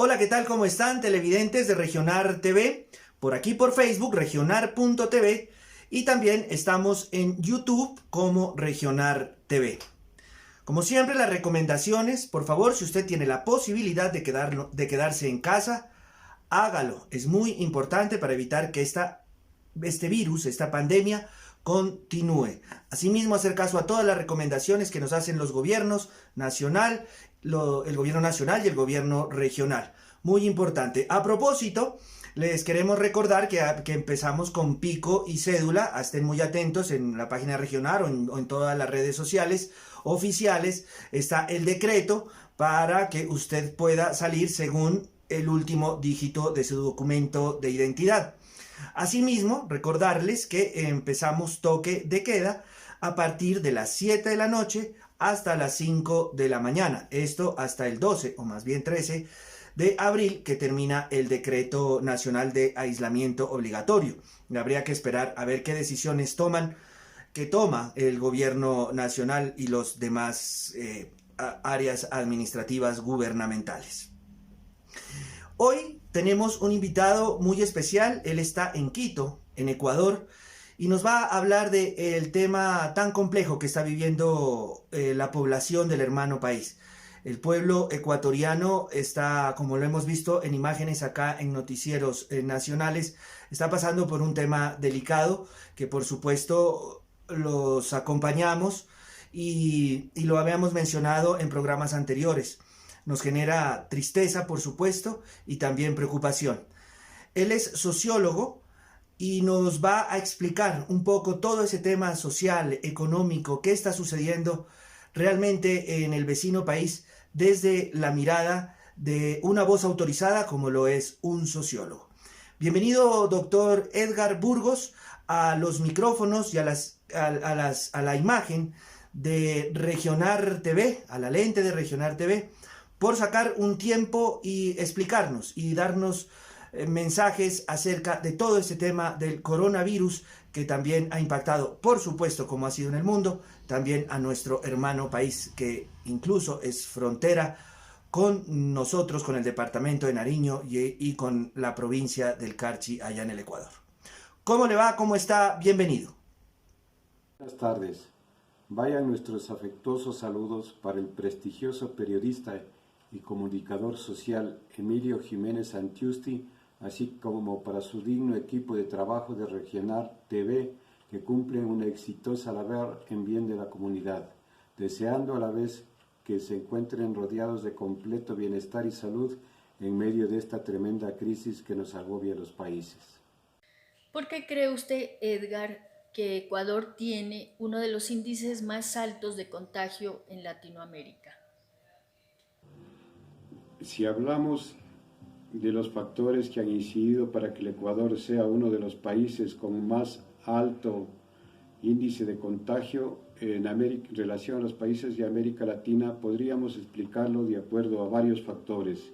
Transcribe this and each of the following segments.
Hola, ¿qué tal? ¿Cómo están, televidentes de Regionar TV? Por aquí por Facebook, regionar.tv, y también estamos en YouTube como Regionar TV. Como siempre, las recomendaciones, por favor, si usted tiene la posibilidad de quedarse en casa, hágalo. Es muy importante para evitar que este virus, esta pandemia, continúe. Asimismo, hacer caso a todas las recomendaciones que nos hacen los gobiernos nacional, el gobierno nacional y el gobierno regional. Muy importante. A propósito, les queremos recordar que empezamos con pico y cédula. Estén muy atentos en la página regional o en todas las redes sociales oficiales. Está el decreto para que usted pueda salir según el último dígito de su documento de identidad. Asimismo, recordarles que empezamos toque de queda a partir de las 7 de la noche hasta las 5 de la mañana. Esto hasta el 12 o más bien 13 de abril, que termina el decreto nacional de aislamiento obligatorio. Habría que esperar a ver qué decisiones toma el gobierno nacional y los demás áreas administrativas gubernamentales. Hoy tenemos un invitado muy especial. Él está en Quito, en Ecuador, y nos va a hablar del tema tan complejo que está viviendo la población del hermano país. El pueblo ecuatoriano está, como lo hemos visto en imágenes acá en noticieros nacionales, está pasando por un tema delicado que por supuesto los acompañamos y lo habíamos mencionado en programas anteriores. Nos genera tristeza, por supuesto, y también preocupación. Él es sociólogo y nos va a explicar un poco todo ese tema social, económico, qué está sucediendo realmente en el vecino país desde la mirada de una voz autorizada como lo es un sociólogo. Bienvenido, doctor Edgar Burgos, a los micrófonos y a la imagen de Regionar TV, a la lente de Regionar TV, por sacar un tiempo y explicarnos y darnos mensajes acerca de todo este tema del coronavirus que también ha impactado, por supuesto, como ha sido en el mundo, también a nuestro hermano país, que incluso es frontera con nosotros, con el departamento de Nariño y con la provincia del Carchi, allá en el Ecuador. ¿Cómo le va? ¿Cómo está? Bienvenido. Buenas tardes. Vayan nuestros afectuosos saludos para el prestigioso periodista y comunicador social Emilio Jiménez Santiusti, así como para su digno equipo de trabajo de Regionar TV, que cumplen una exitosa labor en bien de la comunidad, deseando a la vez que se encuentren rodeados de completo bienestar y salud en medio de esta tremenda crisis que nos agobia a los países. ¿Por qué cree usted, Edgar, que Ecuador tiene uno de los índices más altos de contagio en Latinoamérica? Si hablamos de los factores que han incidido para que el Ecuador sea uno de los países con más alto índice de contagio en relación a los países de América Latina, podríamos explicarlo de acuerdo a varios factores.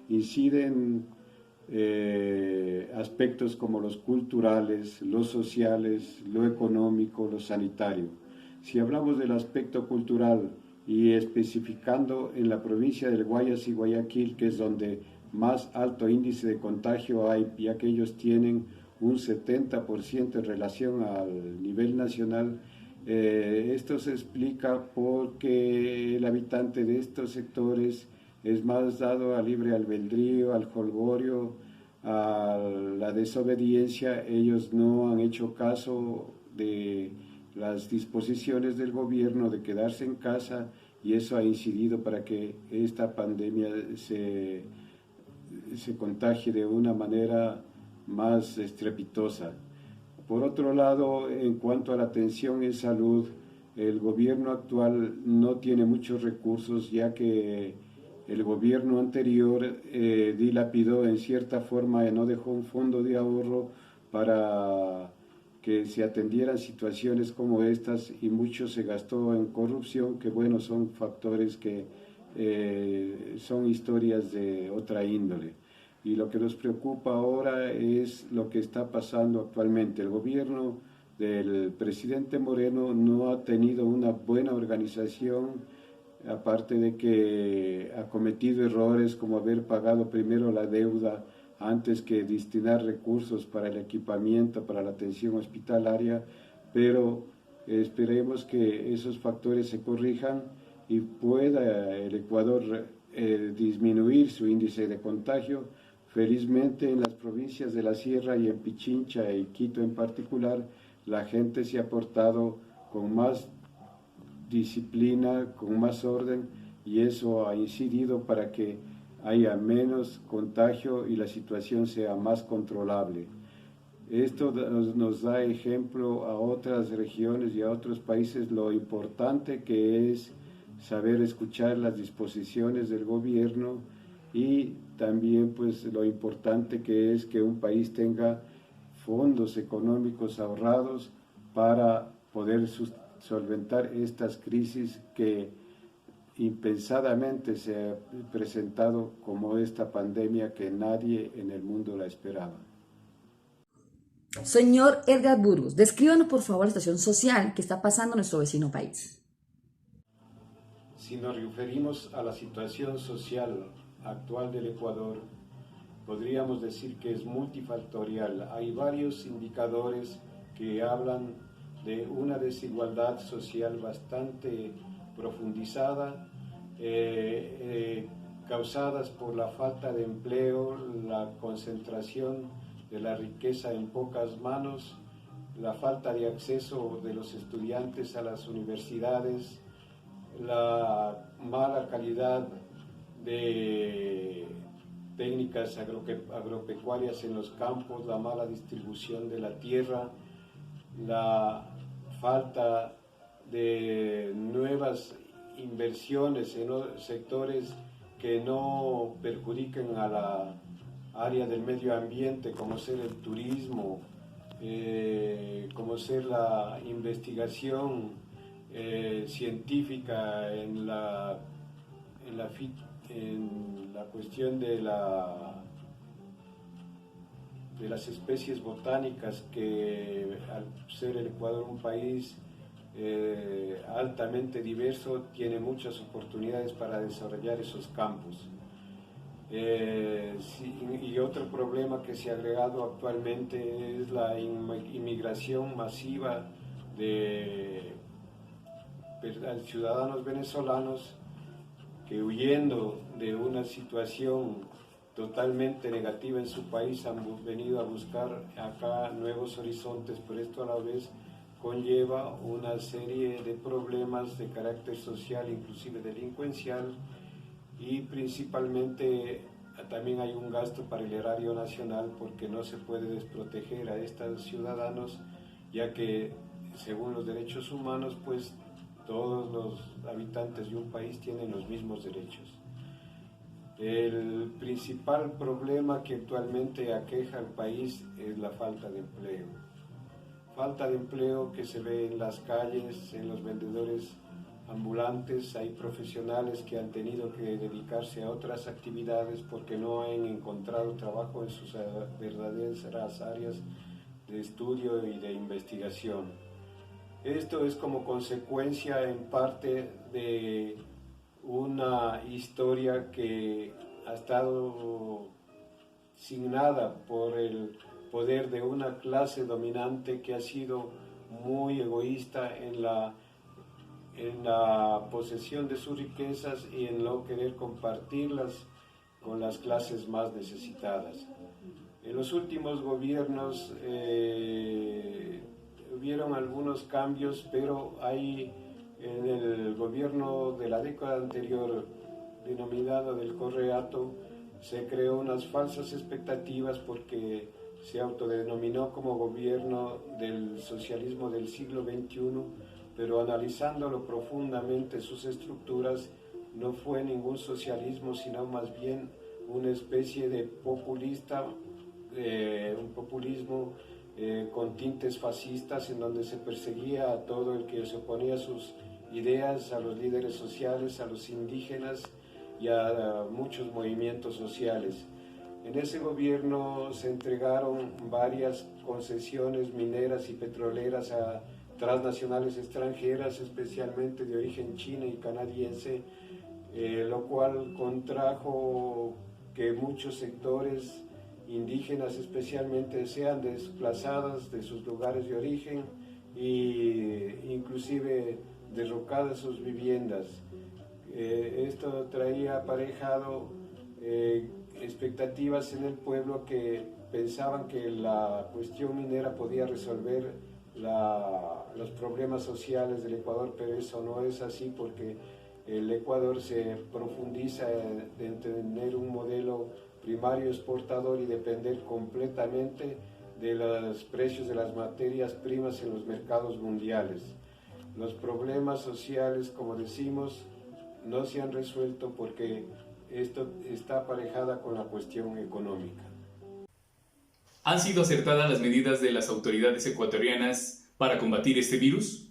Inciden aspectos como los culturales, los sociales, lo económico, lo sanitario. Si hablamos del aspecto cultural y especificando en la provincia del Guayas y Guayaquil, que es donde más alto índice de contagio hay, ya que ellos tienen un 70% en relación al nivel nacional, esto se explica porque el habitante de estos sectores es más dado al libre albedrío, al jolgorio, a la desobediencia. Ellos no han hecho caso de las disposiciones del gobierno de quedarse en casa, y eso ha incidido para que esta pandemia se contagie de una manera más estrepitosa. Por otro lado, en cuanto a la atención en salud, el gobierno actual no tiene muchos recursos, ya que el gobierno anterior dilapidó en cierta forma, no dejó un fondo de ahorro para que se atendieran situaciones como estas, y mucho se gastó en corrupción, que bueno, son factores que son historias de otra índole. Y lo que nos preocupa ahora es lo que está pasando actualmente. El gobierno del presidente Moreno no ha tenido una buena organización aparte de que ha cometido errores como haber pagado primero la deuda antes que destinar recursos para el equipamiento, para la atención hospitalaria, pero esperemos que esos factores se corrijan y pueda el Ecuador disminuir su índice de contagio. Felizmente en las provincias de la Sierra y en Pichincha y Quito en particular, la gente se ha portado con más disciplina, con más orden, y eso ha incidido para que haya menos contagio y la situación sea más controlable. Esto nos da ejemplo a otras regiones y a otros países lo importante que es saber escuchar las disposiciones del gobierno y también pues lo importante que es que un país tenga fondos económicos ahorrados para poder solventar estas crisis que impensadamente se ha presentado como esta pandemia que nadie en el mundo la esperaba. Señor Edgar Burgos, descríbanos por favor la situación social que está pasando en nuestro vecino país. Si nos referimos a la situación social actual del Ecuador, podríamos decir que es multifactorial. Hay varios indicadores que hablan de una desigualdad social bastante profundizada, causadas por la falta de empleo, la concentración de la riqueza en pocas manos, la falta de acceso de los estudiantes a las universidades, la mala calidad de técnicas agropecuarias en los campos, la mala distribución de la tierra, la falta de nuevas inversiones en sectores que no perjudiquen a la área del medio ambiente, como ser el turismo, como ser la investigación científica en la cuestión de las especies botánicas, que al ser el Ecuador un país altamente diverso, tiene muchas oportunidades para desarrollar esos campos. Y otro problema que se ha agregado actualmente es la inmigración masiva de ciudadanos venezolanos que, huyendo de una situación totalmente negativa en su país, han venido a buscar acá nuevos horizontes, pero esto a la vez conlleva una serie de problemas de carácter social, inclusive delincuencial, y principalmente también hay un gasto para el erario nacional, porque no se puede desproteger a estos ciudadanos, ya que según los derechos humanos, pues todos los habitantes de un país tienen los mismos derechos. El principal problema que actualmente aqueja al país es la falta de empleo. Falta de empleo que se ve en las calles, en los vendedores ambulantes. Hay profesionales que han tenido que dedicarse a otras actividades porque no han encontrado trabajo en sus verdaderas áreas de estudio y de investigación. Esto es como consecuencia en parte de una historia que ha estado signada por el poder de una clase dominante que ha sido muy egoísta en la posesión de sus riquezas y en no querer compartirlas con las clases más necesitadas. En los últimos gobiernos hubieron algunos cambios, pero hay en el gobierno de la década anterior, denominado del Correato, se creó unas falsas expectativas porque se autodenominó como gobierno del socialismo del siglo XXI, pero analizándolo profundamente sus estructuras, no fue ningún socialismo, sino más bien una especie de un populismo con tintes fascistas, en donde se perseguía a todo el que se oponía a sus ideas, a los líderes sociales, a los indígenas y a muchos movimientos sociales. En ese gobierno se entregaron varias concesiones mineras y petroleras a transnacionales extranjeras, especialmente de origen chino y canadiense, lo cual contrajo que muchos sectores indígenas especialmente sean desplazadas de sus lugares de origen e inclusive derrocadas sus viviendas. Esto traía aparejado expectativas en el pueblo que pensaban que la cuestión minera podía resolver los problemas sociales del Ecuador, pero eso no es así, porque el Ecuador se profundiza en tener un modelo primario exportador y depender completamente de los precios de las materias primas en los mercados mundiales. Los problemas sociales, como decimos, no se han resuelto porque esto está aparejada con la cuestión económica. ¿Han sido acertadas las medidas de las autoridades ecuatorianas para combatir este virus?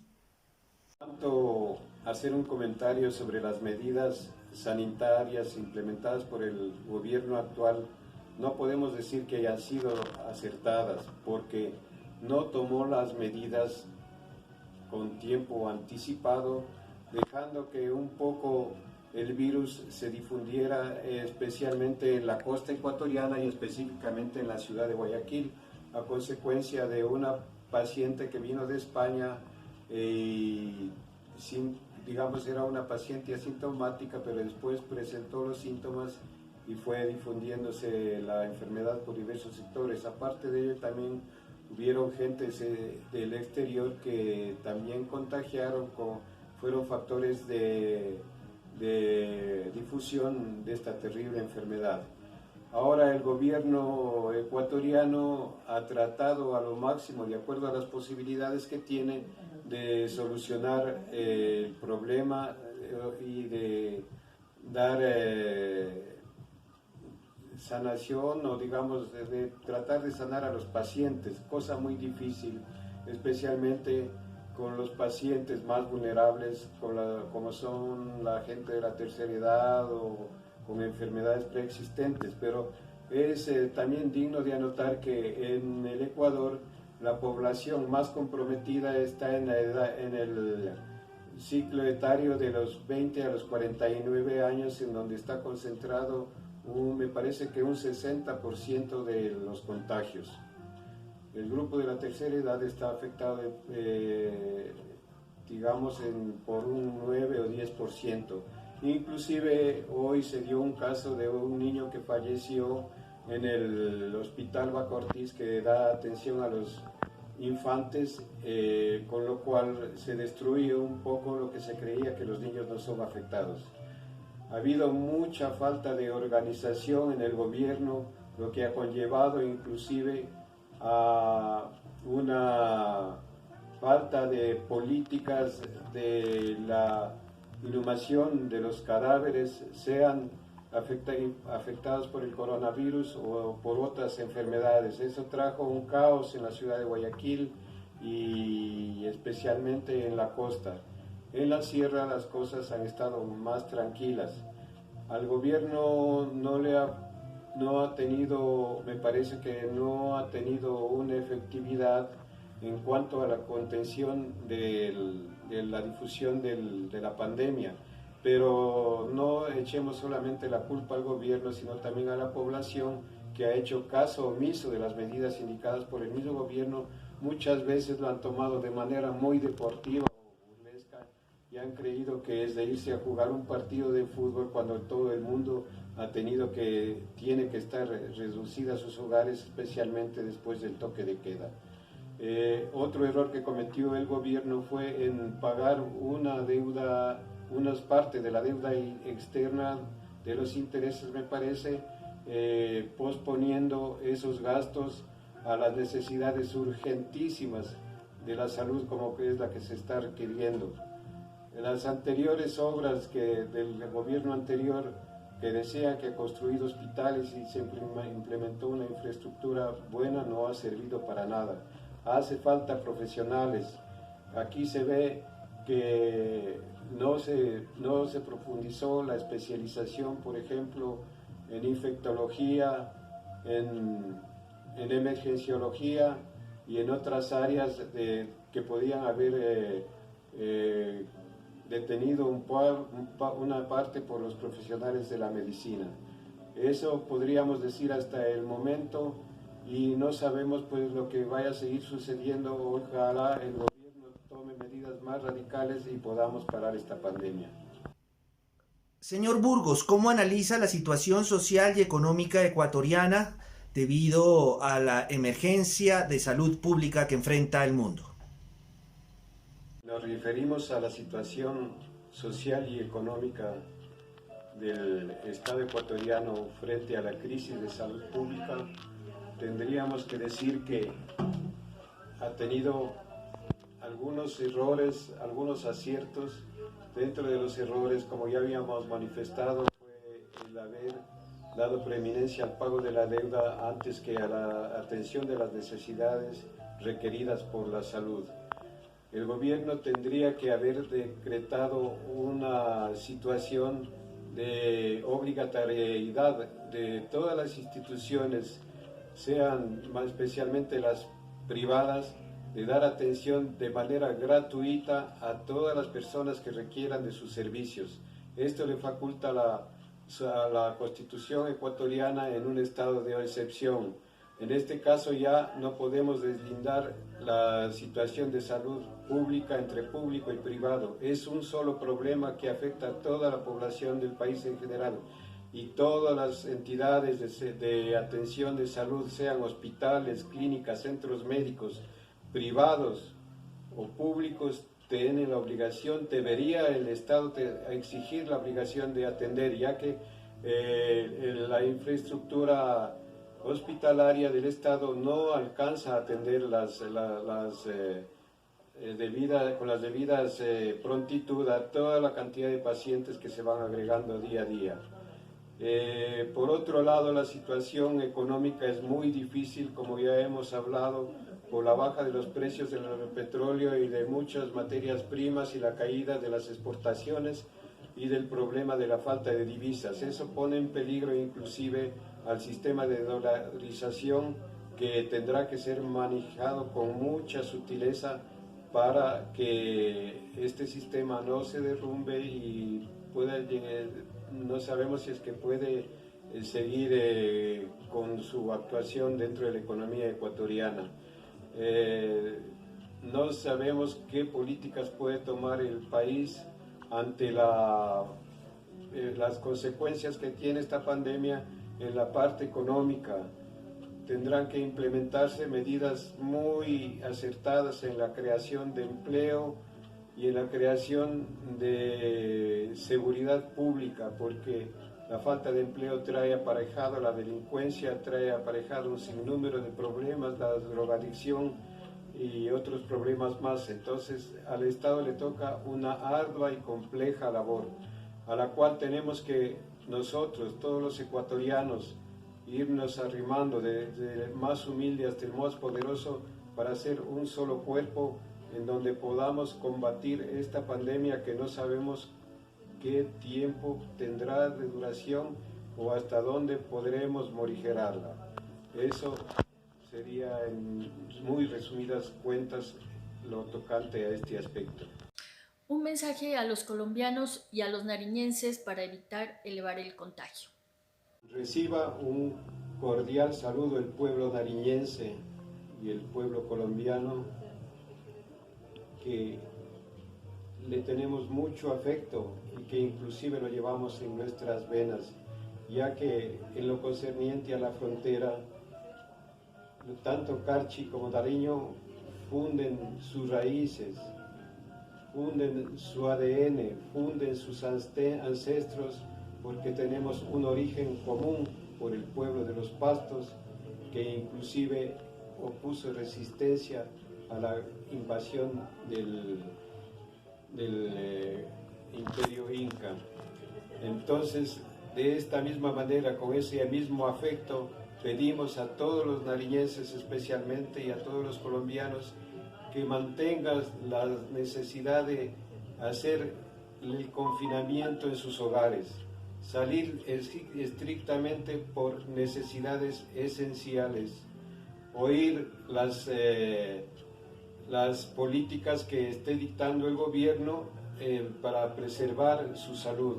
Tanto hacer un comentario sobre las medidas sanitarias implementadas por el gobierno actual, no podemos decir que hayan sido acertadas, porque no tomó las medidas con tiempo anticipado, dejando que un poco el virus se difundiera especialmente en la costa ecuatoriana y específicamente en la ciudad de Guayaquil, a consecuencia de una paciente que vino de España digamos, era una paciente asintomática, pero después presentó los síntomas y fue difundiéndose la enfermedad por diversos sectores. Aparte de ello, también hubieron gentes del exterior que también contagiaron, fueron factores de difusión de esta terrible enfermedad. Ahora el gobierno ecuatoriano ha tratado a lo máximo, de acuerdo a las posibilidades que tiene, de solucionar el problema y de dar sanación, o digamos de tratar de sanar a los pacientes, cosa muy difícil, especialmente con los pacientes más vulnerables, como son la gente de la tercera edad o con enfermedades preexistentes. Pero es también digno de anotar que en el Ecuador la población más comprometida está en el ciclo etario de los 20 a los 49 años, en donde está concentrado me parece que un 60% de los contagios. El grupo de la tercera edad está afectado, digamos, por un 9 o 10%. Inclusive hoy se dio un caso de un niño que falleció en el Hospital Baco Ortiz, que da atención a los infantes, con lo cual se destruye un poco lo que se creía, que los niños no son afectados. Ha habido mucha falta de organización en el gobierno, lo que ha conllevado inclusive a una falta de políticas de la inhumación de los cadáveres, sean afectados por el coronavirus o por otras enfermedades. Eso trajo un caos en la ciudad de Guayaquil y especialmente en la costa. En la sierra las cosas han estado más tranquilas. Al gobierno no ha tenido, me parece que no ha tenido una efectividad en cuanto a la contención de la difusión de la pandemia. Pero no echemos solamente la culpa al gobierno, sino también a la población, que ha hecho caso omiso de las medidas indicadas por el mismo gobierno. Muchas veces lo han tomado de manera muy deportiva o burlesca y han creído que es de irse a jugar un partido de fútbol, cuando todo el mundo tiene que estar reducida a sus hogares, especialmente después del toque de queda. Otro error que cometió el gobierno fue en pagar unas partes de la deuda externa de los intereses, me parece, posponiendo esos gastos a las necesidades urgentísimas de la salud, como que es la que se está requiriendo. Las anteriores obras del gobierno anterior, que decía que ha construido hospitales y se implementó una infraestructura buena, no ha servido para nada. Hace falta profesionales. Aquí se ve que no se profundizó la especialización, por ejemplo, en infectología, en emergenciología y en otras áreas que podían haber detenido una parte por los profesionales de la medicina. Eso podríamos decir hasta el momento, y no sabemos pues lo que vaya a seguir sucediendo. Ojalá el gobierno tome medidas más radicales y podamos parar esta pandemia. Señor Burgos, ¿cómo analiza la situación social y económica ecuatoriana debido a la emergencia de salud pública que enfrenta el mundo? Nos referimos a la situación social y económica del Estado ecuatoriano frente a la crisis de salud pública. Tendríamos que decir que ha tenido algunos errores, algunos aciertos. Dentro de los errores, como ya habíamos manifestado, fue el haber dado preeminencia al pago de la deuda antes que a la atención de las necesidades requeridas por la salud. El gobierno tendría que haber decretado una situación de obligatoriedad de todas las instituciones, sean más especialmente las privadas, de dar atención de manera gratuita a todas las personas que requieran de sus servicios. Esto le faculta a la Constitución ecuatoriana en un estado de excepción. En este caso ya no podemos deslindar la situación de salud pública entre público y privado. Es un solo problema que afecta a toda la población del país en general, y todas las entidades de atención de salud, sean hospitales, clínicas, centros médicos, privados o públicos, tienen la obligación, debería el Estado exigir la obligación de atender, ya que la infraestructura hospitalaria del Estado no alcanza a atender con las debidas prontitud a toda la cantidad de pacientes que se van agregando día a día. Por otro lado, la situación económica es muy difícil, como ya hemos hablado, por la baja de los precios del petróleo y de muchas materias primas y la caída de las exportaciones y del problema de la falta de divisas. Eso pone en peligro inclusive al sistema de dolarización, que tendrá que ser manejado con mucha sutileza para que este sistema no se derrumbe y pueda llegar. No sabemos si es que puede seguir con su actuación dentro de la economía ecuatoriana. No sabemos qué políticas puede tomar el país ante las consecuencias que tiene esta pandemia en la parte económica. Tendrán que implementarse medidas muy acertadas en la creación de empleo y en la creación de seguridad pública, porque la falta de empleo trae aparejado la delincuencia, trae aparejado un sinnúmero de problemas, la drogadicción y otros problemas más. Entonces al Estado le toca una ardua y compleja labor, a la cual tenemos que nosotros, todos los ecuatorianos, irnos arrimando desde el más humilde hasta el más poderoso, para hacer un solo cuerpo en donde podamos combatir esta pandemia que no sabemos qué tiempo tendrá de duración o hasta dónde podremos morigerarla. Eso sería, en muy resumidas cuentas, lo tocante a este aspecto. Un mensaje a los colombianos y a los nariñenses para evitar elevar el contagio. Reciba un cordial saludo el pueblo nariñense y el pueblo colombiano, que le tenemos mucho afecto y que inclusive lo llevamos en nuestras venas, ya que en lo concerniente a la frontera, tanto Carchi como Nariño funden sus raíces, funden su ADN, funden sus ancestros, porque tenemos un origen común por el pueblo de los Pastos, que inclusive opuso resistencia a la invasión del Imperio Inca. Entonces, de esta misma manera, con ese mismo afecto, pedimos a todos los nariñenses especialmente y a todos los colombianos que mantengan la necesidad de hacer el confinamiento en sus hogares, salir estrictamente por necesidades esenciales, oír las políticas que esté dictando el gobierno para preservar su salud.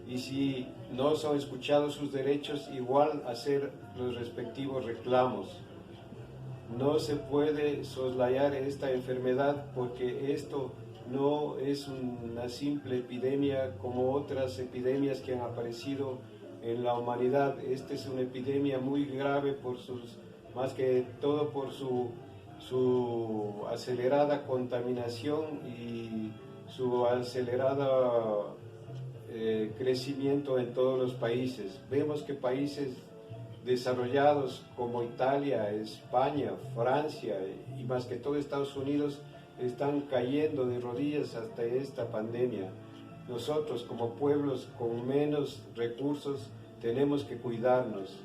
Y si no son escuchados sus derechos, igual hacer los respectivos reclamos. No se puede soslayar esta enfermedad porque esto no es una simple epidemia como otras epidemias que han aparecido en la humanidad. Esta es una epidemia muy grave más que todo por su acelerada contaminación y su acelerada crecimiento en todos los países. Vemos que países desarrollados como Italia, España, Francia y más que todo Estados Unidos están cayendo de rodillas hasta esta pandemia. Nosotros como pueblos con menos recursos tenemos que cuidarnos.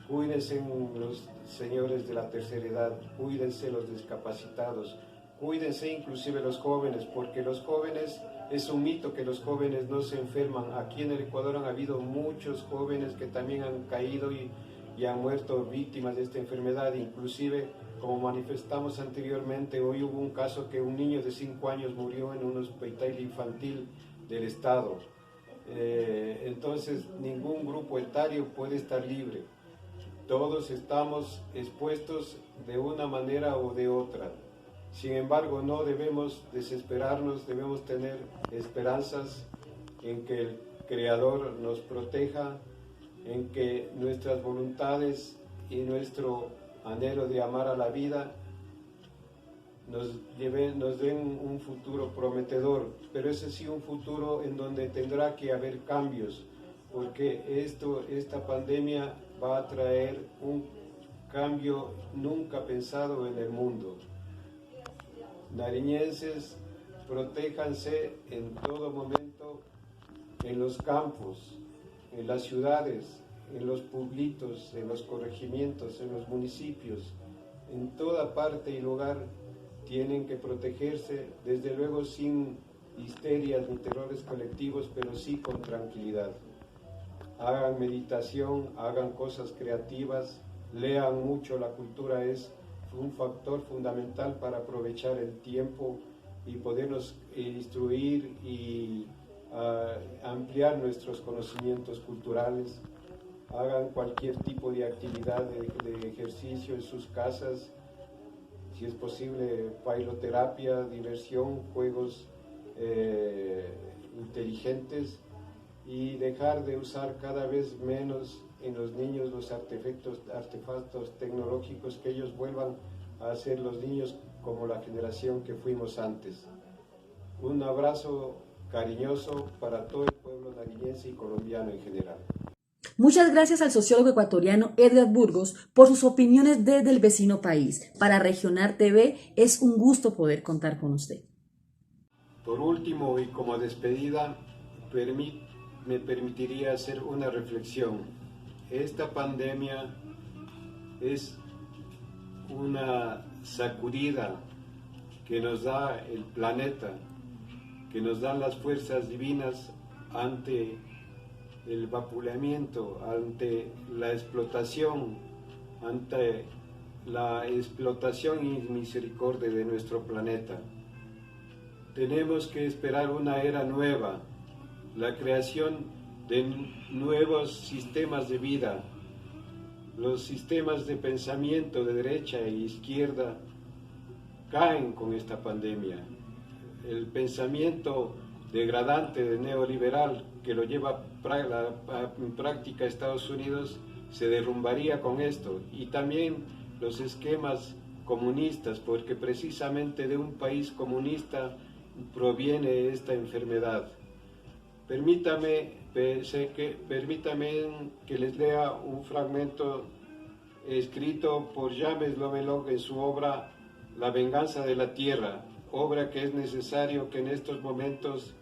Cuídense los señores de la tercera edad, cuídense los discapacitados, cuídense inclusive los jóvenes, porque los jóvenes, es un mito que los jóvenes no se enferman. Aquí en el Ecuador han habido muchos jóvenes que también han caído y han muerto víctimas de esta enfermedad. Inclusive, como manifestamos anteriormente, hoy hubo un caso que un niño de 5 años murió en un hospital infantil del Estado. Entonces, ningún grupo etario puede estar libre. Todos estamos expuestos de una manera o de otra. Sin embargo, no debemos desesperarnos, debemos tener esperanzas en que el Creador nos proteja, en que nuestras voluntades y nuestro anhelo de amar a la vida nos den un futuro prometedor, pero ese sí un futuro en donde tendrá que haber cambios, porque esta pandemia va a traer un cambio nunca pensado en el mundo. Nariñenses, protéjanse en todo momento, en los campos, en las ciudades, en los pueblitos, en los corregimientos, en los municipios, en toda parte y lugar tienen que protegerse, desde luego sin histerias ni terrores colectivos, pero sí con tranquilidad. Hagan meditación, hagan cosas creativas, lean mucho, la cultura es un factor fundamental para aprovechar el tiempo y podernos instruir y ampliar nuestros conocimientos culturales. Hagan cualquier tipo de actividad de ejercicio en sus casas, si es posible bailoterapia, diversión, juegos inteligentes, y dejar de usar cada vez menos en los niños los artefactos tecnológicos, que ellos vuelvan a ser los niños como la generación que fuimos antes. Un abrazo cariñoso para todo el pueblo nariñense y colombiano en general. Muchas gracias al sociólogo ecuatoriano Edgar Burgos por sus opiniones desde el vecino país. Para Regionar TV es un gusto poder contar con usted. Por último y como despedida, me permitiría hacer una reflexión. Esta pandemia es una sacudida que nos da el planeta, que nos dan las fuerzas divinas ante el vapuleamiento, ante la explotación y misericordia de nuestro planeta. Tenemos que esperar una era nueva, la creación de nuevos sistemas de vida. Los sistemas de pensamiento de derecha e izquierda caen con esta pandemia. El pensamiento degradante de neoliberal que lo lleva en práctica Estados Unidos se derrumbaría con esto, y también los esquemas comunistas, porque precisamente de un país comunista proviene esta enfermedad. Permítame que les lea un fragmento escrito por James Lovelock en su obra La venganza de la tierra, obra que es necesario que en estos momentos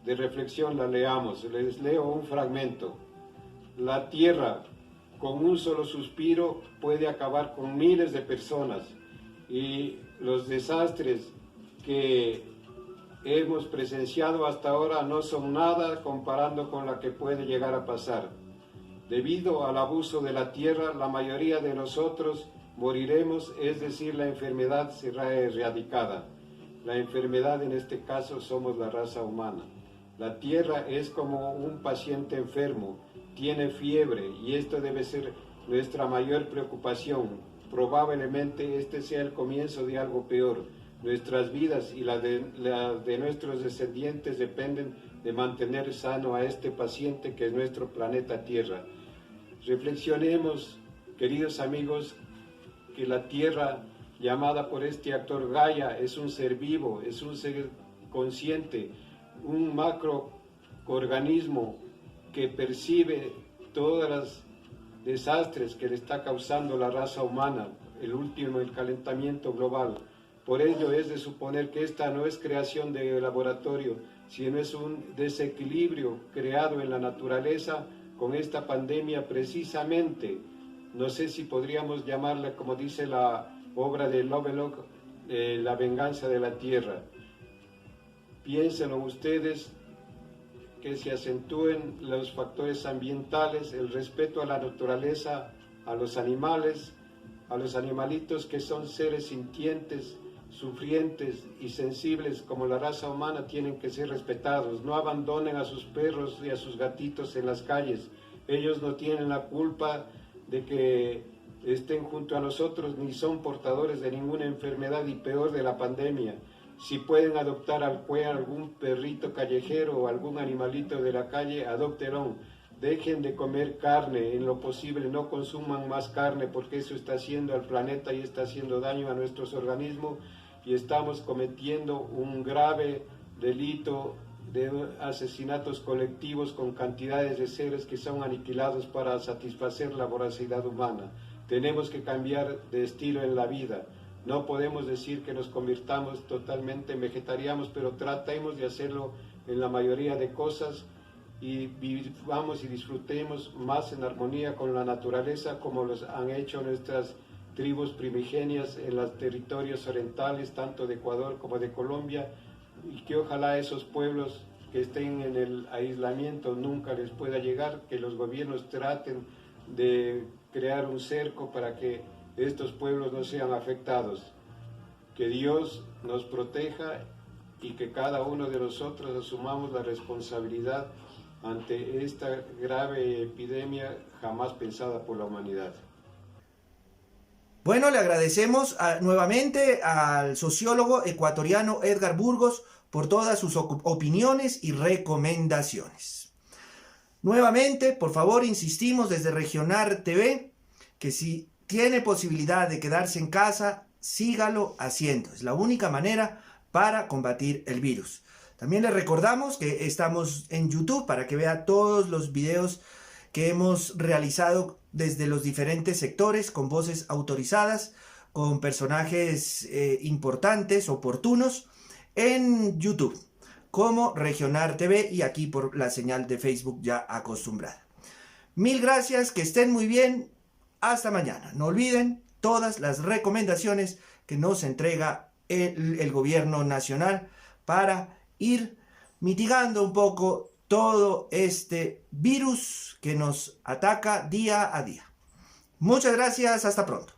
de reflexión la leamos. Les leo un fragmento. La tierra, con un solo suspiro, puede acabar con miles de personas, y los desastres que hemos presenciado hasta ahora no son nada comparando con la que puede llegar a pasar. Debido al abuso de la tierra, la mayoría de nosotros moriremos, es decir, la enfermedad será erradicada. La enfermedad en este caso somos la raza humana. La tierra es como un paciente enfermo, tiene fiebre y esto debe ser nuestra mayor preocupación. Probablemente este sea el comienzo de algo peor. Nuestras vidas y las de nuestros descendientes dependen de mantener sano a este paciente que es nuestro planeta Tierra. Reflexionemos, queridos amigos, que la Tierra, llamada por este actor Gaia, es un ser vivo, es un ser consciente, un macroorganismo que percibe todos los desastres que le está causando la raza humana, el último, el calentamiento global. Por ello es de suponer que esta no es creación de laboratorio, sino es un desequilibrio creado en la naturaleza con esta pandemia precisamente. No sé si podríamos llamarla, como dice la obra de Lovelock, la venganza de la tierra. Piénsenlo ustedes, que se acentúen los factores ambientales, el respeto a la naturaleza, a los animalitos que son seres sintientes, sufrientes y sensibles como la raza humana, tienen que ser respetados. No abandonen a sus perros y a sus gatitos en las calles. Ellos no tienen la culpa de que estén junto a nosotros, ni son portadores de ninguna enfermedad y peor de la pandemia. Si pueden adoptar algún perrito callejero o algún animalito de la calle, adóptenlo. Dejen de comer carne en lo posible, no consuman más carne porque eso está haciendo al planeta y está haciendo daño a nuestros organismos y estamos cometiendo un grave delito de asesinatos colectivos con cantidades de seres que son aniquilados para satisfacer la voracidad humana. Tenemos que cambiar de estilo en la vida. No podemos decir que nos convirtamos totalmente en vegetarianos, pero tratemos de hacerlo en la mayoría de cosas y vivamos y disfrutemos más en armonía con la naturaleza como los han hecho nuestras tribus primigenias en los territorios orientales, tanto de Ecuador como de Colombia, y que ojalá esos pueblos que estén en el aislamiento nunca les pueda llegar, que los gobiernos traten de crear un cerco para que estos pueblos no sean afectados. Que Dios nos proteja y que cada uno de nosotros asumamos la responsabilidad ante esta grave epidemia jamás pensada por la humanidad. Bueno, le agradecemos nuevamente al sociólogo ecuatoriano Edgar Burgos por todas sus opiniones y recomendaciones. Nuevamente, por favor, insistimos desde Regionar TV que si tiene posibilidad de quedarse en casa, sígalo haciendo. Es la única manera para combatir el virus. También les recordamos que estamos en YouTube para que vea todos los videos que hemos realizado desde los diferentes sectores con voces autorizadas, con personajes importantes, oportunos, en YouTube, como Regionar TV y aquí por la señal de Facebook ya acostumbrada. Mil gracias, que estén muy bien. Hasta mañana. No olviden todas las recomendaciones que nos entrega el gobierno nacional para ir mitigando un poco todo este virus que nos ataca día a día. Muchas gracias, hasta pronto.